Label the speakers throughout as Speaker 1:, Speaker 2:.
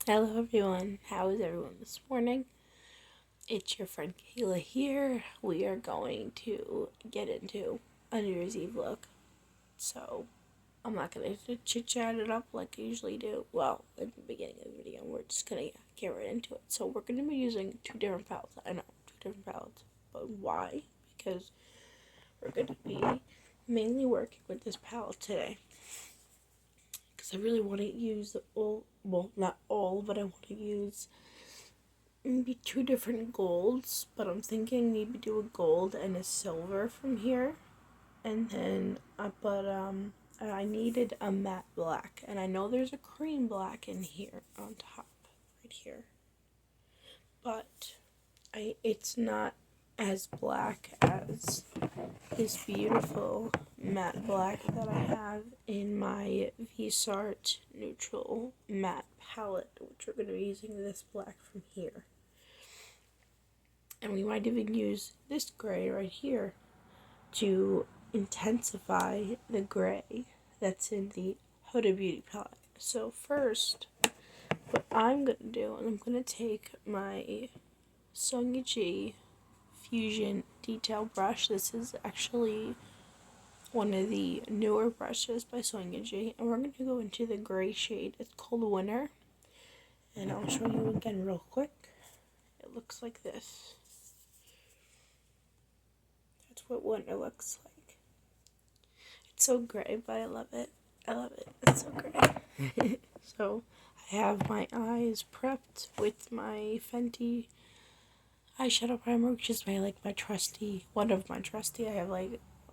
Speaker 1: Hello everyone, how is everyone this morning? It's your friend Kayla here. We are going to get into a New Year's Eve look. So, I'm not going to chit chat it up like I usually do. Well, in the beginning of the video, we're just going to get right into it. So, we're going to be using two different palettes. I know, two different palettes. But why? Because we're going to be mainly working with this palette today. Because I really want to use all, well, not all, but I want to use maybe two different golds, but I'm thinking maybe do a gold and a silver from here, and then I needed a matte black, and I know there's a cream black in here on top, right here, but it's not as black as this beautiful matte black that I have in my Vsart neutral matte palette, which we're going to be using this black from here. And we might even use this gray right here to intensify the gray that's in the Huda Beauty palette. So first, what I'm going to do, I'm going to take my Songyuji Fusion Detail Brush. This is actually one of the newer brushes by Songyuji, and we're going to go into the gray shade. It's called Winter, and I'll show you again real quick. It looks like this. That's what winter looks like. It's so gray, but I love it. I love it. It's so gray. So I have my eyes prepped with my Fenty eyeshadow primer, which is my trusty, one of my trusty. I have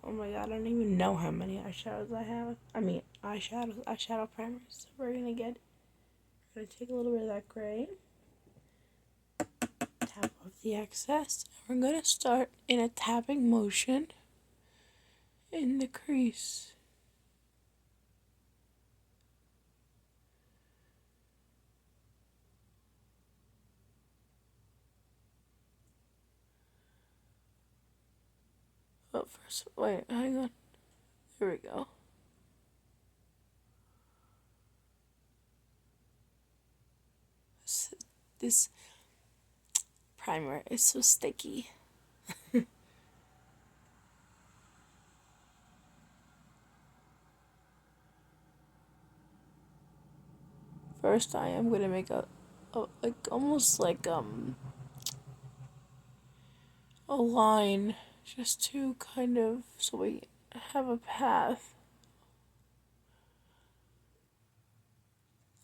Speaker 1: oh my god, I don't even know how many eyeshadows I have. I mean, eyeshadow primers. So we're gonna take a little bit of that gray, tap off the excess, and we're gonna start in a tapping motion in the crease. But first, wait, hang on. There we go. This primer is so sticky. First, I am gonna make almost like a line, just to kind of so we have a path,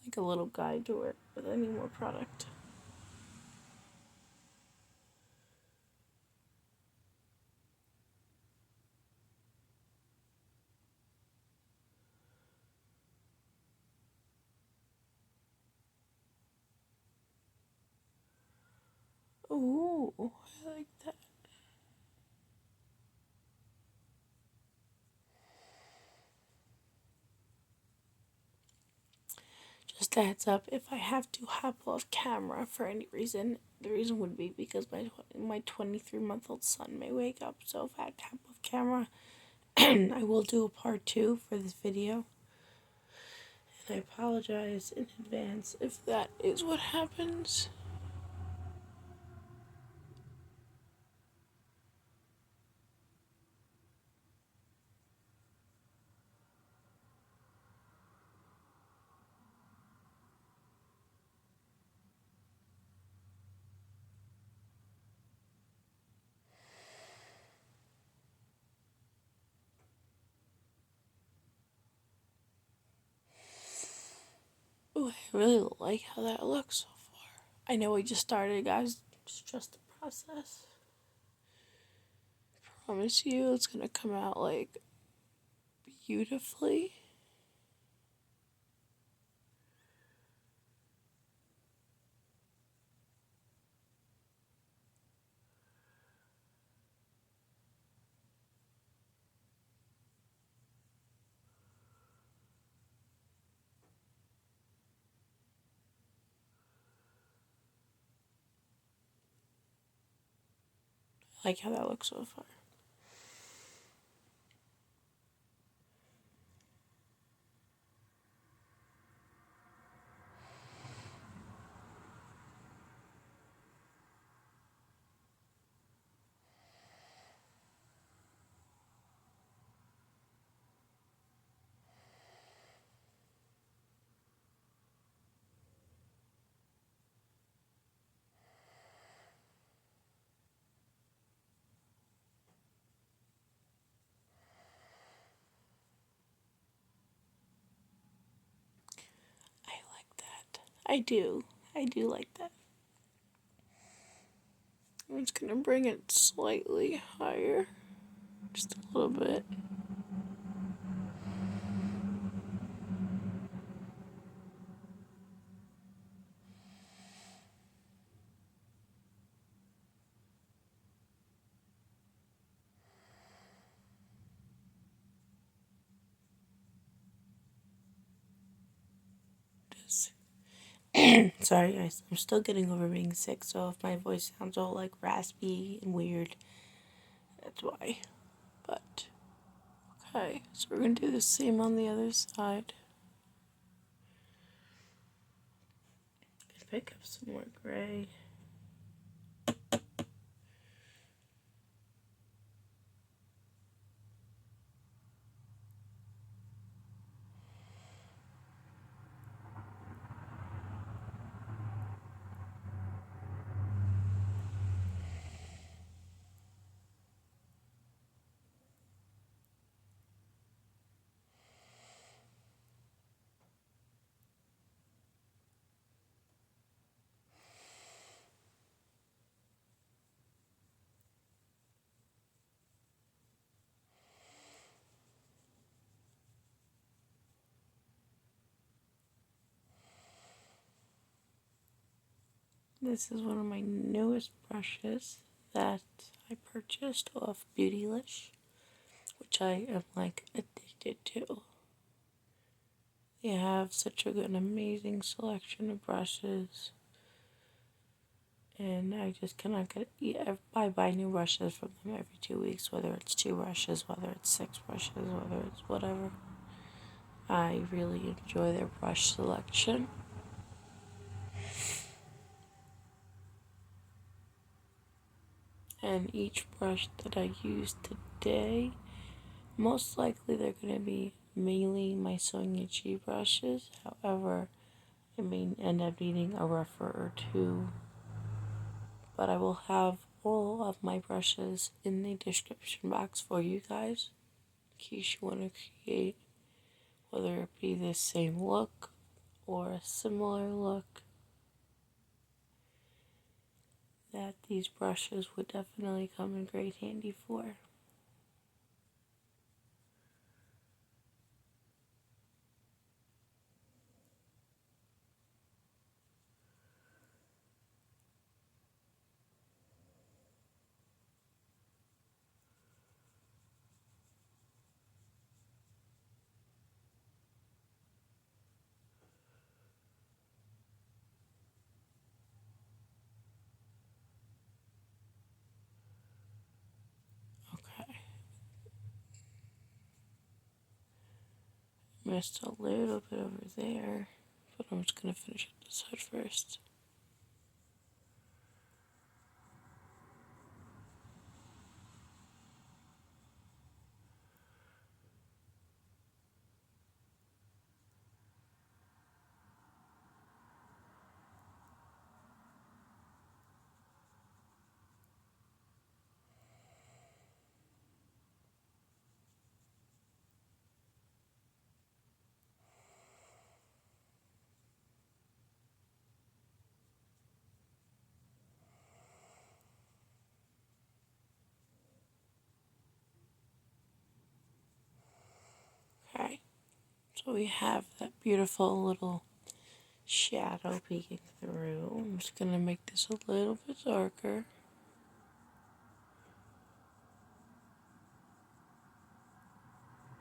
Speaker 1: like a little guide to it with any more product. Ooh, I like that. Just a heads up, if I have to hop off camera for any reason, the reason would be because my 23-month-old son may wake up. So if I have to hop off camera, I will do a part 2 for this video. And I apologize in advance if that is what happens. Ooh, I really like how that looks so far. I know we just started, guys. It's just a process. I promise you it's gonna come out beautifully. I like how that looks so far. I do. I do like that. I'm just gonna bring it slightly higher. Just a little bit. Just sorry guys, I'm still getting over being sick, so if my voice sounds all like raspy and weird, that's why. But okay, so we're gonna do the same on the other side. Pick up some more gray. This is one of my newest brushes that I purchased off Beautylish, which I am like addicted to. They have such an amazing selection of brushes, and I just cannot get. Yeah, I buy new brushes from them every 2 weeks, whether it's 2 brushes, whether it's 6 brushes, whether it's whatever. I really enjoy their brush selection. And each brush that I use today, most likely they're going to be mainly my Sonia G brushes. However, I may end up needing a rougher or two. But I will have all of my brushes in the description box for you guys, in case you want to create, whether it be the same look or a similar look, that these brushes would definitely come in great handy for. Okay, missed a little bit over there, but I'm just going to finish up this side first. Okay, so we have that beautiful little shadow peeking through. I'm just going to make this a little bit darker.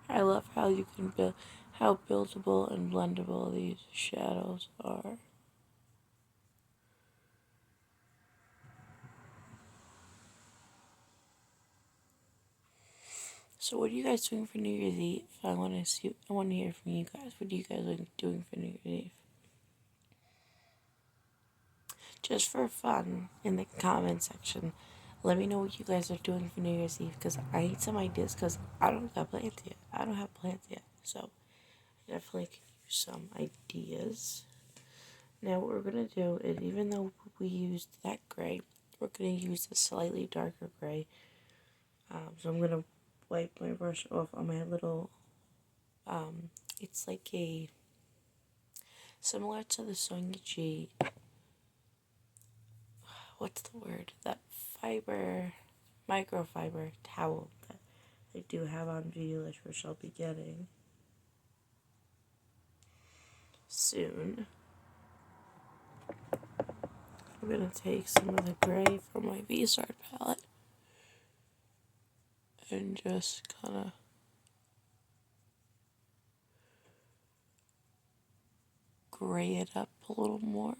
Speaker 1: I love how you can build, how buildable and blendable these shadows are. So, what are you guys doing for New Year's Eve? I want to see. I want to hear from you guys. What are you guys doing for New Year's Eve? Just for fun, in the comment section, let me know what you guys are doing for New Year's Eve, because I need some ideas. Because I don't have plans yet. I don't have plans yet. So, I definitely could use some ideas. Now, what we're gonna do is, even though we used that gray, we're gonna use a slightly darker gray. So I'm gonna wipe my brush off on my little, it's like a similar to the Songyuji, what's the word? That microfiber towel that they do have on Beautylish, which I'll be getting soon. I'm gonna take some of the gray from my V-Star palette and just kind of gray it up a little more.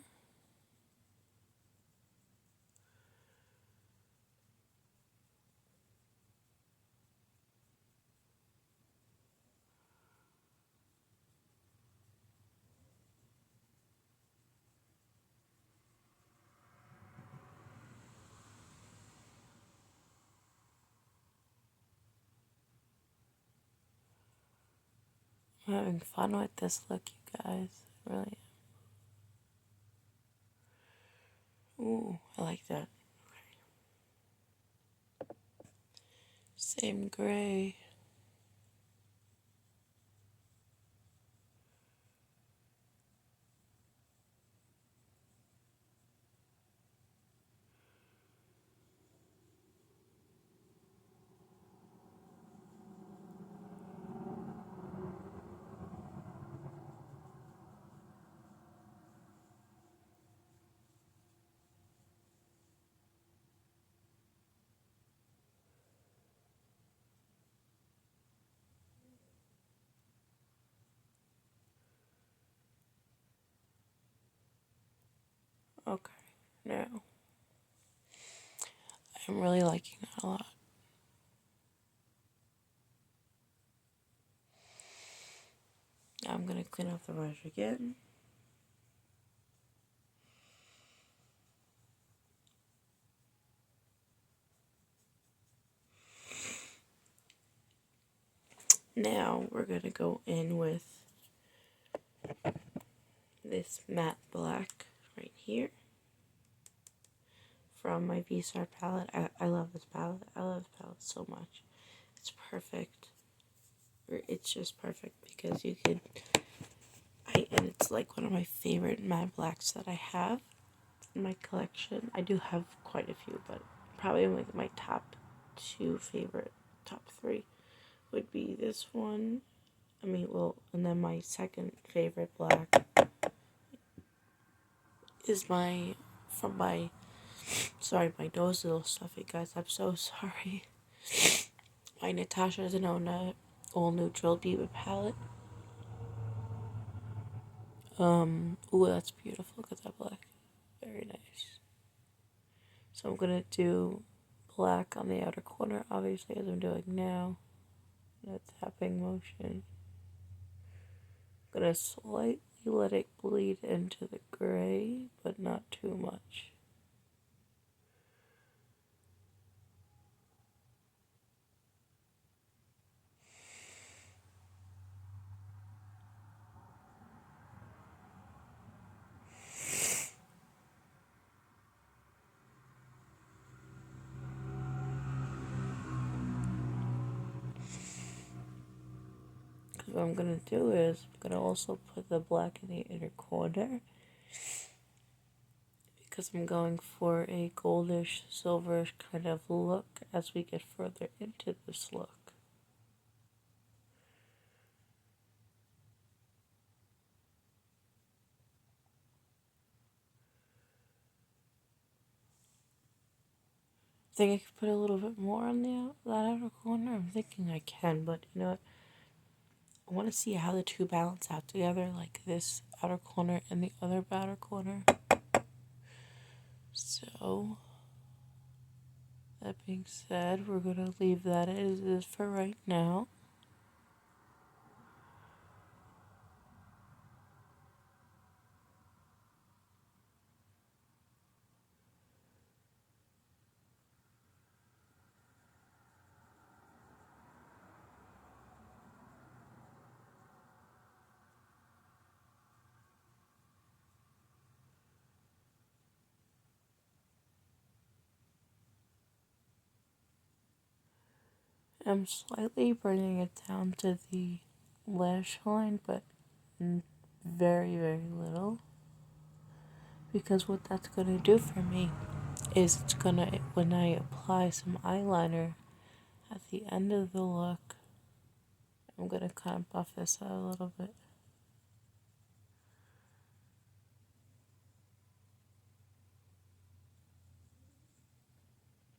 Speaker 1: I'm having fun with this look, you guys. Really. Ooh, I like that. Same gray. Okay, now I'm really liking that a lot. Now I'm gonna clean off the brush again. Now we're gonna go in with this matte black right here from my V-Star palette. I love this palette. I love this palette so much. It's perfect. It's just perfect because you could, and it's like one of my favorite matte blacks that I have in my collection. I do have quite a few, but probably like my top three would be this one. And then my second favorite black is my nose is a little stuffy, guys. I'm so sorry. My Natasha Denona All Neutral Diva palette. Ooh, that's beautiful. Look at that black. Very nice. So I'm gonna do black on the outer corner, obviously, as I'm doing now. A tapping motion. I'm gonna slightly let it bleed into the gray, but not too much. What I'm gonna do is I'm gonna also put the black in the inner corner because I'm going for a goldish silverish kind of look as we get further into this look. I think I could put a little bit more on that outer corner. I'm thinking I can, but you know what? I want to see how the two balance out together, like this outer corner and the other outer corner. So, that being said, we're going to leave that as is for right now. I'm slightly bringing it down to the lash line, but very, very little. Because what that's going to do for me is it's going to, when I apply some eyeliner at the end of the look, I'm going to kind of buff this out a little bit.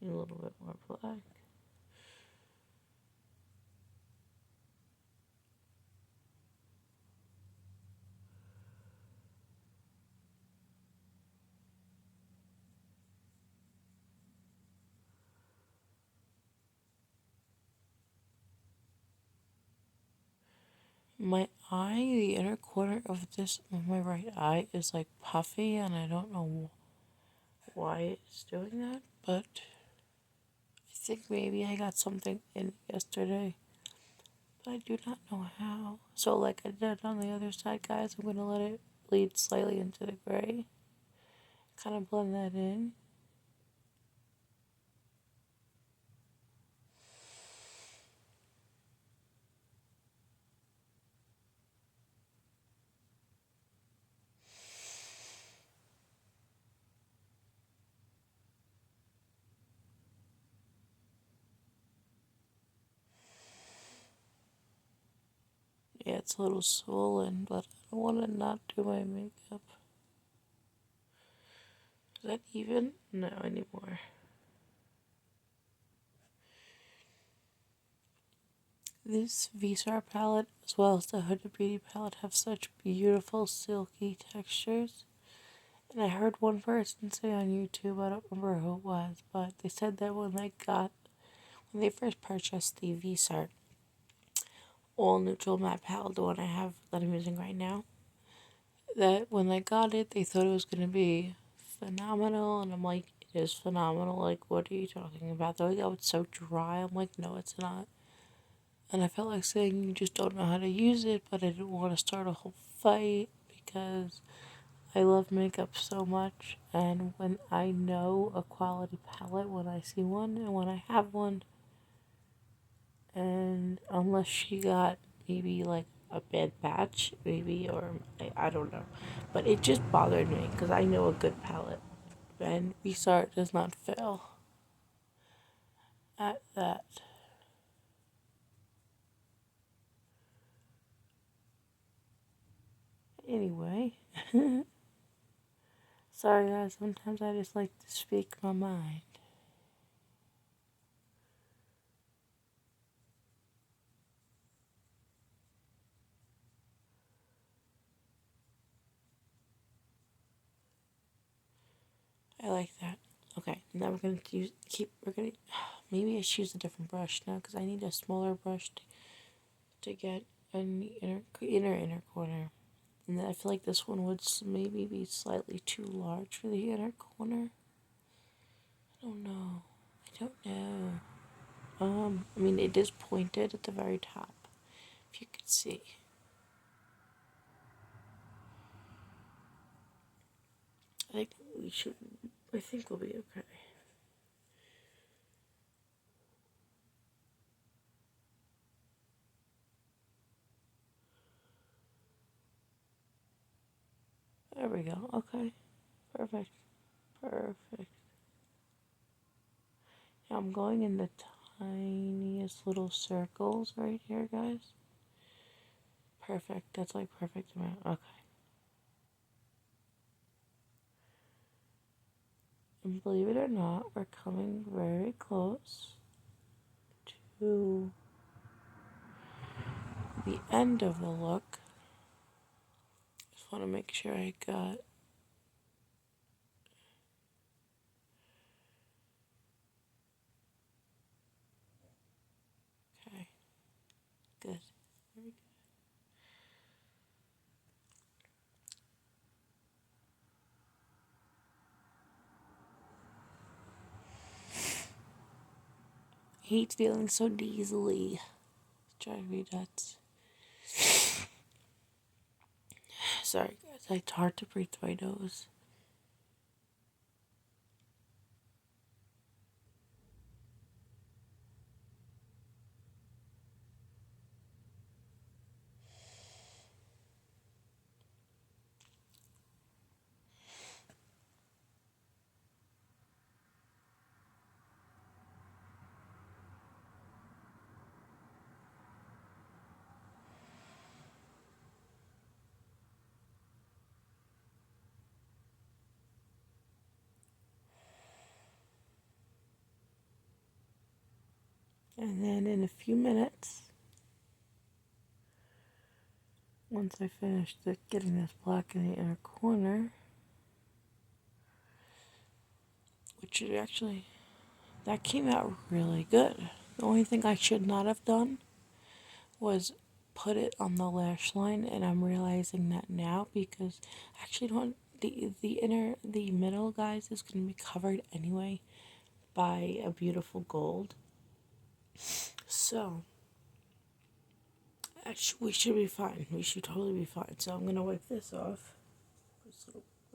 Speaker 1: A little bit more black. My eye, the inner corner of this, of my right eye, is like puffy, and I don't know why it's doing that, but I think maybe I got something in yesterday, but I do not know how. So, like I did on the other side, guys, I'm gonna let it bleed slightly into the gray, kind of blend that in. Yeah, it's a little swollen, but I don't want to not do my makeup. Is that even? No, anymore. This Visar palette, as well as the Huda Beauty palette, have such beautiful silky textures. And I heard one person say on YouTube, I don't remember who it was, but they said that when they first purchased the Visar all neutral matte palette, the one I have that I'm using right now, that when they got it, they thought it was going to be phenomenal. And I'm like, it is phenomenal. Like, what are you talking about? They're like, oh, it's so dry. I'm like, no, it's not. And I felt like saying you just don't know how to use it, but I didn't want to start a whole fight because I love makeup so much. And when I know a quality palette, when I see one and when I have one, and unless she got maybe like a bad batch, maybe, or I don't know, but it just bothered me because I know a good palette, and Resart does not fail at that. Anyway, sorry guys, sometimes I just like to speak my mind. I like that. Okay, now we're gonna maybe I should use a different brush now because I need a smaller brush to get an inner corner. And I feel like this one would maybe be slightly too large for the inner corner. I don't know. I don't know. I mean, it is pointed at the very top, if you could see. I think we should, I think we'll be okay. There we go. Okay. Perfect. Perfect. Yeah, I'm going in the tiniest little circles right here, guys. Perfect. That's like perfect amount. Okay. And believe it or not, we're coming very close to the end of the look. Just want to make sure I got. Okay. Good. Very good. I hate feeling so easily. It's driving me nuts. Sorry, guys. It's hard to breathe through my nose. And then in a few minutes, once I finish getting this black in the inner corner, which is actually, that came out really good. The only thing I should not have done was put it on the lash line, and I'm realizing that now because I actually don't, the middle, guys, is going to be covered anyway by a beautiful gold. So we should be fine. We should totally be fine. So I'm gonna wipe this off.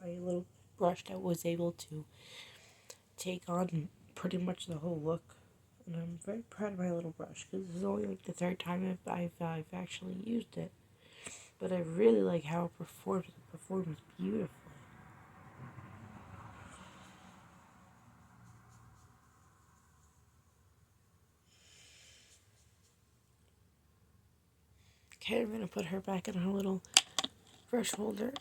Speaker 1: My little brush that was able to take on pretty much the whole look, and I'm very proud of my little brush because this is only like the third time I've actually used it. But I really like how it performs. It performs beautifully. Okay, I'm gonna put her back in her little brush holder.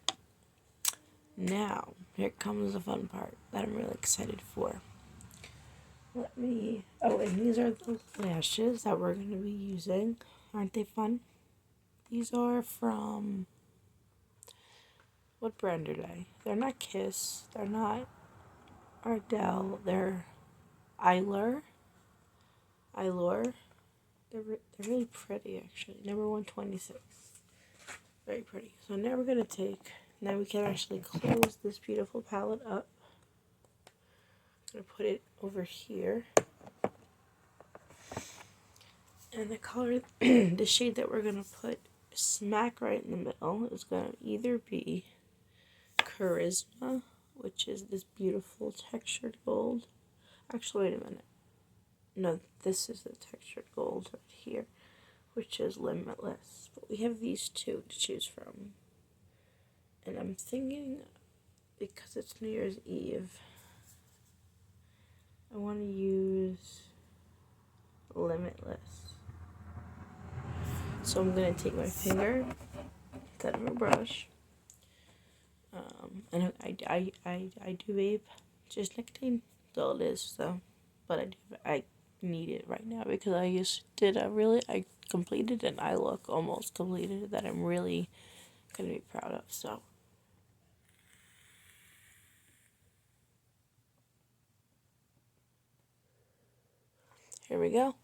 Speaker 1: Now, here comes the fun part that I'm really excited for. And these are the lashes that we're going to be using. Aren't they fun? These are from, what brand are they? They're not Kiss, they're not Ardell, they're Eylure. They're really pretty, actually. Number 126. Very pretty. So now we're going to now we can actually close this beautiful palette up. I'm going to put it over here. And the color, the shade that we're going to put smack right in the middle is going to either be Charisma, which is this beautiful textured gold. Actually, wait a minute. No, this is the textured gold right here, which is Limitless. But we have these two to choose from. And I'm thinking, because it's New Year's Eve, I want to use Limitless. So I'm going to take my finger instead of a brush. And I do vape just nicotine, so it is, so, but I need it right now because I completed an eye look, almost completed, that I'm really going to be proud of, so. Here we go.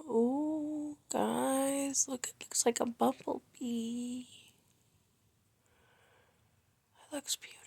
Speaker 1: Oh, guys, look, it looks like a bumblebee. That looks beautiful.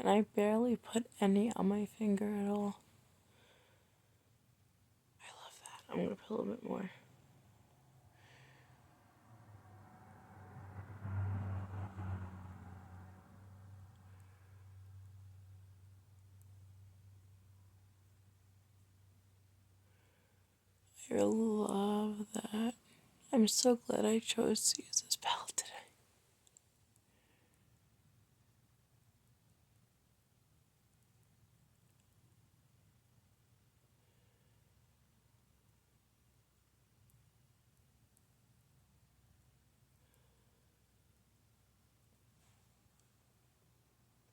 Speaker 1: And I barely put any on my finger at all. I love that. I'm going to put a little bit more. I love that. I'm so glad I chose to use this palette today.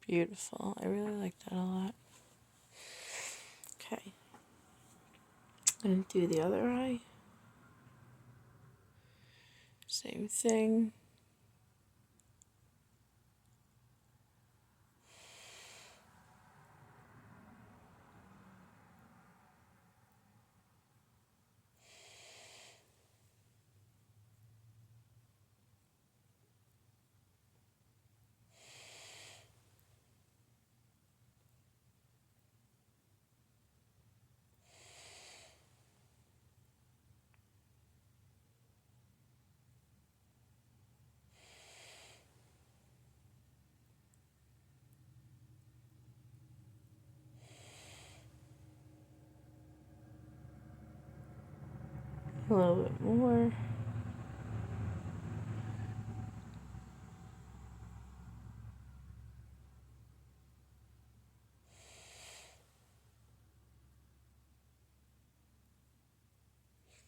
Speaker 1: Beautiful. I really like that a lot. Okay. I'm going to do the other eye. Same thing. A little bit more.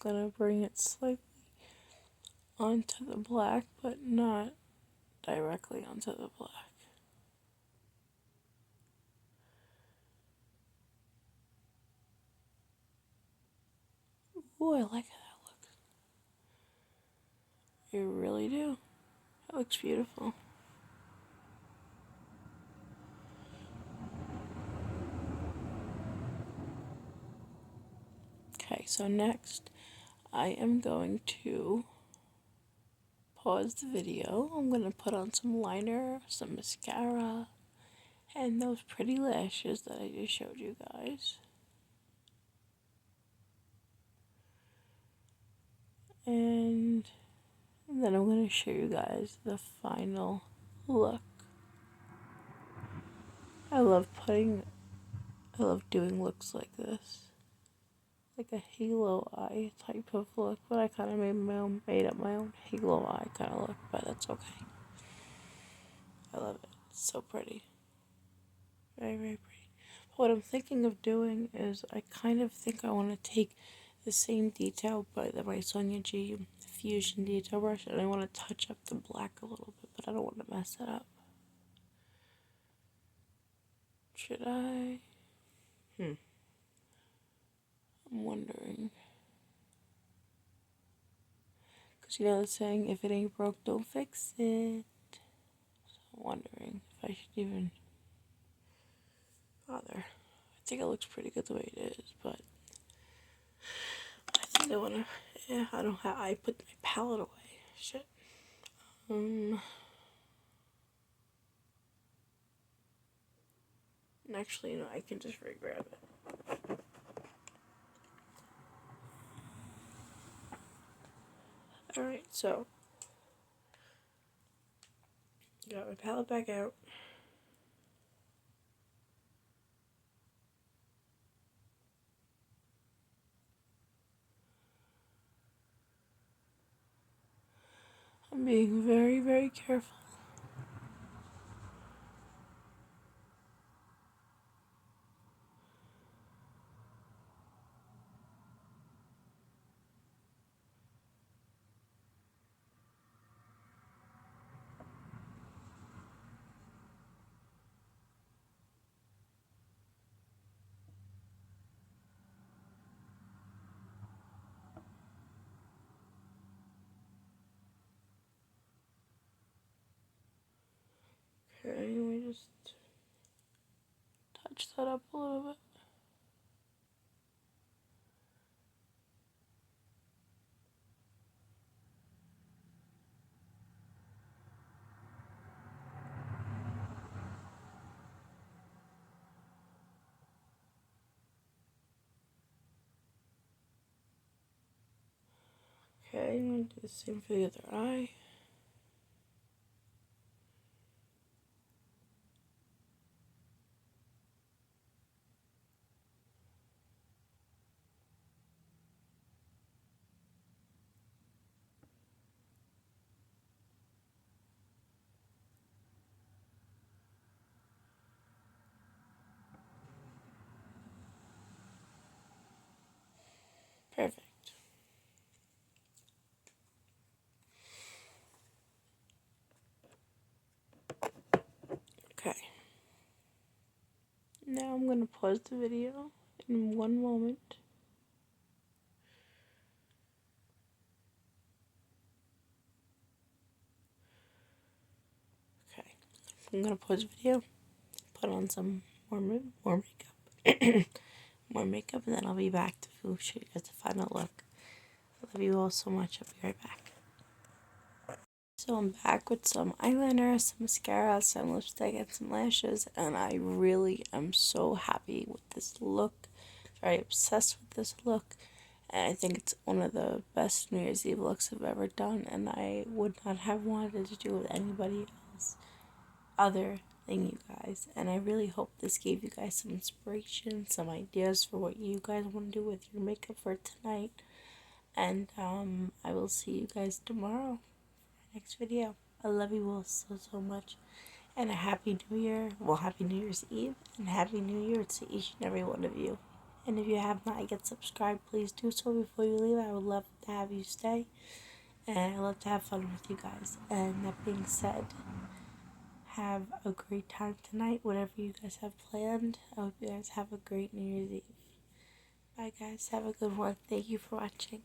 Speaker 1: gonna bring it slightly onto the black, but not directly onto the black. Ooh, I like how that looks. You really do. That looks beautiful. Okay, so next I am going to pause the video. I'm going to put on some liner, some mascara, and those pretty lashes that I just showed you guys. And then I'm going to show you guys the final look. I love doing looks like this. Like a halo eye type of look, but I kind of made up my own halo eye kind of look, but that's okay. I love it. It's so pretty. Very, very pretty. But what I'm thinking of doing is I kind of think I want to take the same detail by my Sonia G Fusion detail brush, and I want to touch up the black a little bit, but I don't want to mess it up. Should I? I'm wondering. Because you know the saying, if it ain't broke, don't fix it. So I'm wondering if I should even bother. I think it looks pretty good the way it is, but I think I want to, I don't have, I put my palette away. Shit. Actually, you know, I can just re-grab it. Alright, so got my palette back out. I'm being very, very careful. Okay, let me just touch that up a little bit. Okay, I'm gonna do the same for the other eye. Perfect. Okay. Now I'm gonna pause the video in one moment. Okay. I'm gonna pause the video, put on some more makeup. More makeup, and then I'll be back to show you guys the final look. I love you all so much. I'll be right back. So I'm back with some eyeliner, some mascara, some lipstick, and some lashes, and I really am so happy with this look. Very obsessed with this look, and I think it's one of the best New Year's Eve looks I've ever done, and I would not have wanted to do it with anybody else other than you guys. And I really hope this gave you guys some inspiration, some ideas for what you guys want to do with your makeup for tonight. And I will see you guys tomorrow for the next video. I love you all so, so much. And a happy new year. Well, happy New Year's Eve. And happy New Year to each and every one of you. And if you have not yet subscribed, please do so before you leave. I would love to have you stay. And I love to have fun with you guys. And that being said, have a great time tonight, whatever you guys have planned. I hope you guys have a great New Year's Eve. Bye guys, have a good one. Thank you for watching.